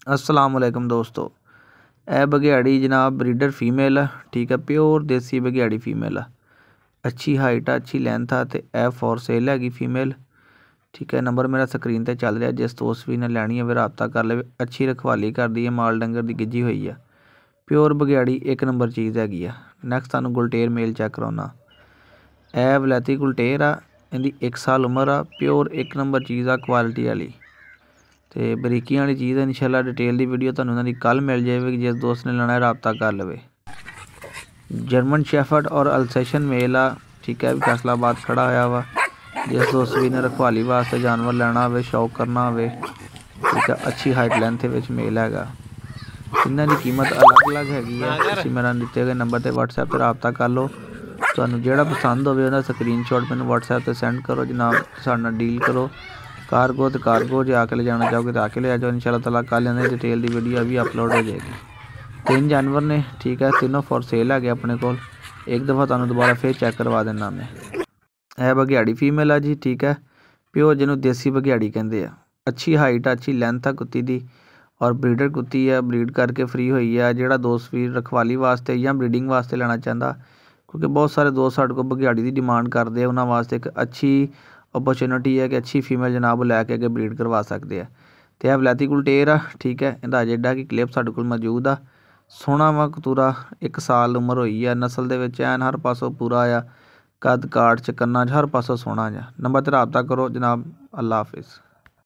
अस्सलामुअलैकुम दोस्तों, ए बघियाड़ी जनाब ब्रीडर फीमेल है। ठीक है, प्योर देसी बघियाड़ी फीमेल है। अच्छी हाइट है, अच्छी लेंथ है तो ए फॉर सेल हैगी फीमेल। ठीक है, नंबर मेरा स्क्रीन पर चल रहा। जिस दोस्त भी ने लैनी है रबता कर ले। अच्छी रखवाली कर दी है, माल डंगर की गिजी हुई है। प्योर बघियाड़ी एक नंबर चीज़ हैगी है। नैक्सट तुहानूं गुलटेर मेल चैक कराउना। ए वलैती गुलटेर आ, इहदी 1 साल उम्र आ। प्योर एक नंबर चीज़ आ, क्वालिटी वाली तो बरीकियां वाली चीज़ है। इंशाल्लाह डिटेल की वीडियो तुहानूं इन्हां दी कल मिल जाएगी। जिस दोस्त ने लेना है रबता कर लवे। जर्मन शेफर्ड और अल्सेशन मेल आ। ठीक है, फैसलाबाद खड़ा होया वा। जिस दोस्त भी ने रखवाली वास्ते जानवर लेना हो, शौक करना हो, ठीक है, अच्छी हाइट लेंथ विच मेल हैगा। इन्हां दी कीमत अलग अलग हैगी है। तुसीं मेरा दिते गए नंबर पर व्हाट्सएप पर रबता कर लो। तुहानूं जिहड़ा पसंद होवे उहदा स्क्रीनशॉट मैनूं व्हाट्सएप पर सेंड करो जनाब, साडे नाल डील करो। कार्गो तो कार्गो जे आके ले जाना चाहोगे तो आके ले आ जाओ। इंशाल्लाह ताला कल इन्हें डिटेल की वीडियो भी अपलोड हो जाएगी। 3 जानवर ने, ठीक है, तीनों फॉर सेल है अपने को। एक दफ़ा तुहानूं दोबारा फिर चैक करवा देना मैं। है बघियाड़ी फीमेल है जी। ठीक है, प्योर जिन्होंने देसी बघियाड़ी कहते हैं। अच्छी हाइट, अच्छी लेंथ है कुत्ती दी और ब्रीडर कुत्ती है। ब्रीड करके फ्री हुई है। जोड़ा दोस्त भी रखवाली वास्ते या ब्रीडिंग वास्ते लेना चाहता, क्योंकि बहुत सारे दोस्त साढ़े को बघियाड़ी की डिमांड करते हैं, उन्होंने वास्ते एक अच्छी अपॉर्चुनिटी है कि अच्छी फीमेल जनाब लैके अगे ब्रीड करवा सकते हैं। तो यह वलैती गुलटेर आ। ठीक है, इहदा अजे एडा कि क्लिप साढ़े कोल मौजूद आ। सोहना वा कतूरा, 1 साल उम्र हुई है। नस्ल दे विच ऐन हर पासों पूरा आ। कद काठ च कन्ना च हर पासों सोहना जा। नंबर ते रबता करो जनाब। अल्लाह हाफिज़।